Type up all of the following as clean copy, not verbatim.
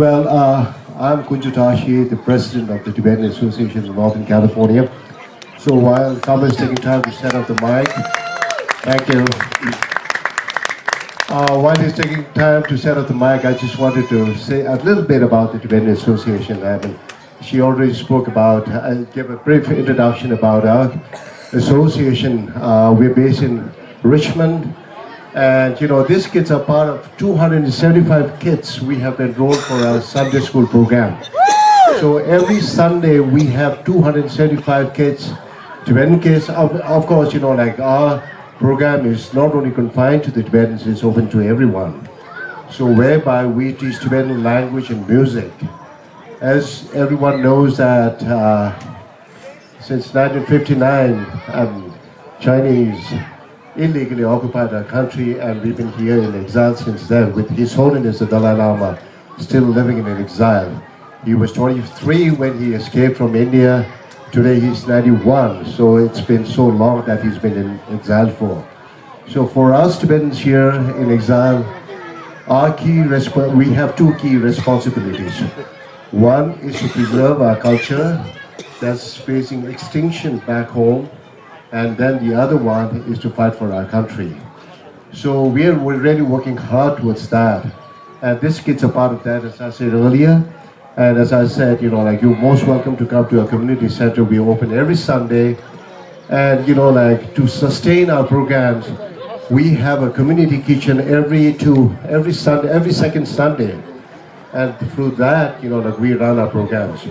I'm Kunjutashi, the president of the Tibetan Association of Northern California. So while Kama is taking time to set up the mic, thank you. While he's taking time to set up the mic, I just wanted to say a little bit about the Tibetan Association. I mean, she already spoke about, gave a brief introduction about our association. We're based in Richmond. And these kids are part of 275 kids we have enrolled for our Sunday school program. So every Sunday we have 275 kids, Tibetan kids. Of course, like our program is not only confined to the Tibetans, it's open to everyone. So whereby we teach Tibetan language and music. As everyone knows that since 1959, Chinese illegally occupied our country, and we've been here in exile since then, with His Holiness the Dalai Lama still living in exile. He was 23 when he escaped from India. Today he's 91, so it's been so long that he's been in exile for. So for us Tibetans here in exile, we have two key responsibilities. One is to preserve our culture that's facing extinction back home, and then the other one is to fight for our country. So we're really working hard towards that. And this kid's a part of that, as I said earlier. And as I said, like, you're most welcome to come to our community center. We open every Sunday. And to sustain our programs, we have a community kitchen every second Sunday. And through that, we run our programs,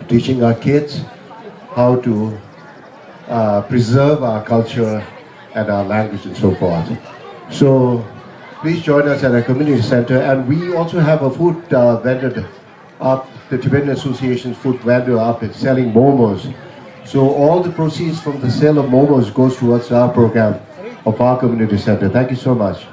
teaching our kids how to preserve our culture and our language and so forth. So please join us at our community center. And we also have a food vendor up, the Tibetan Association's food vendor up and selling momos. So all the proceeds from the sale of momos goes towards our program of our community center. Thank you so much.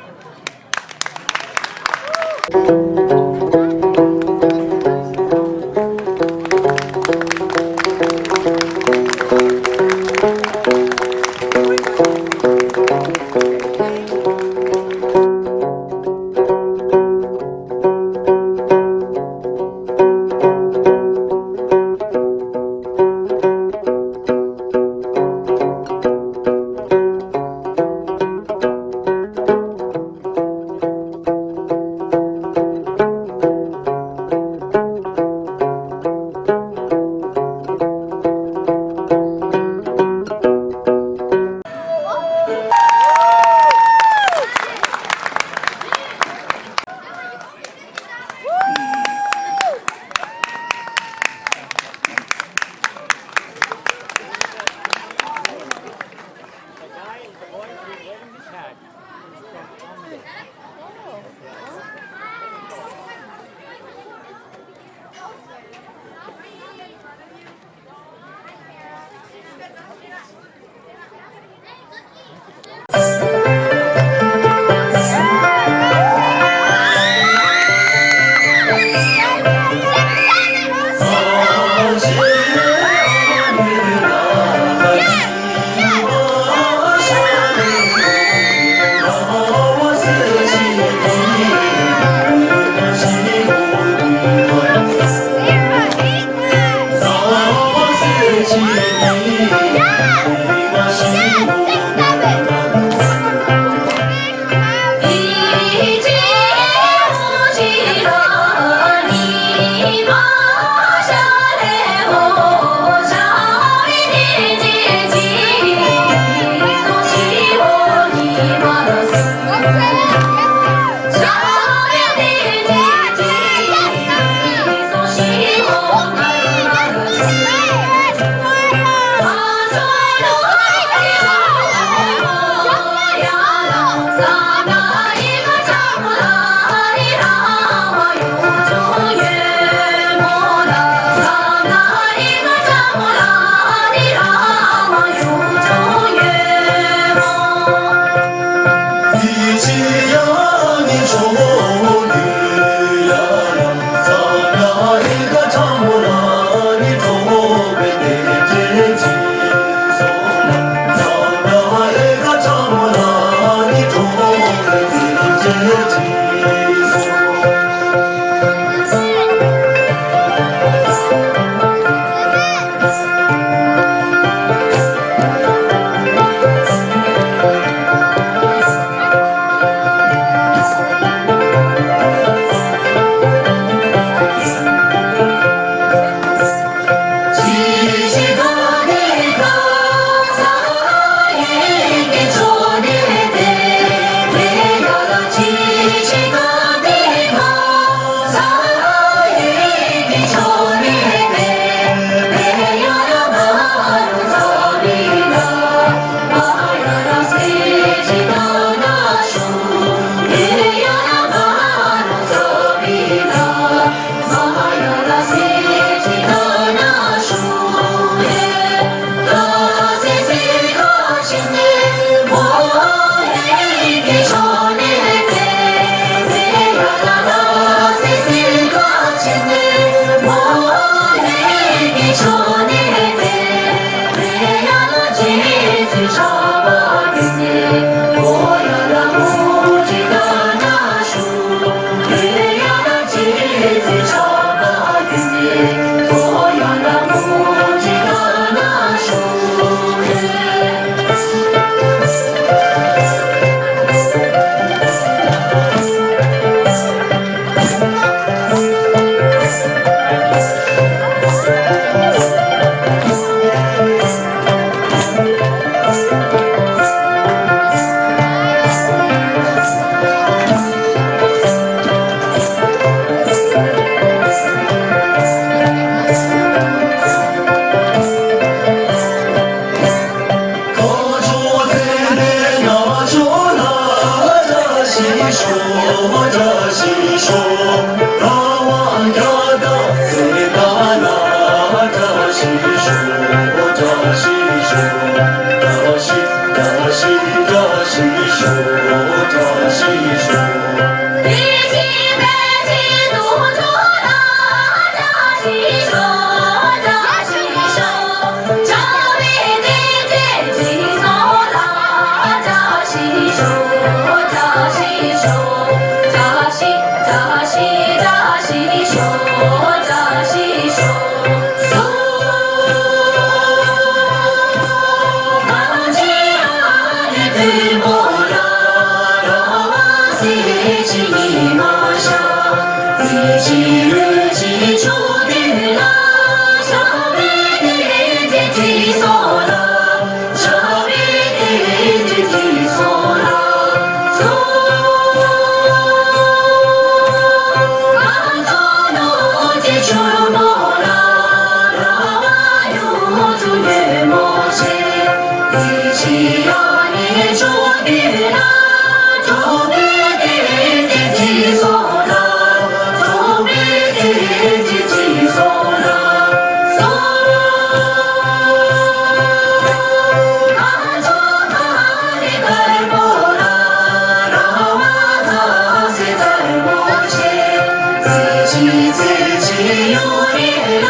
自己有力量，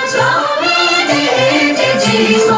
消灭天地之所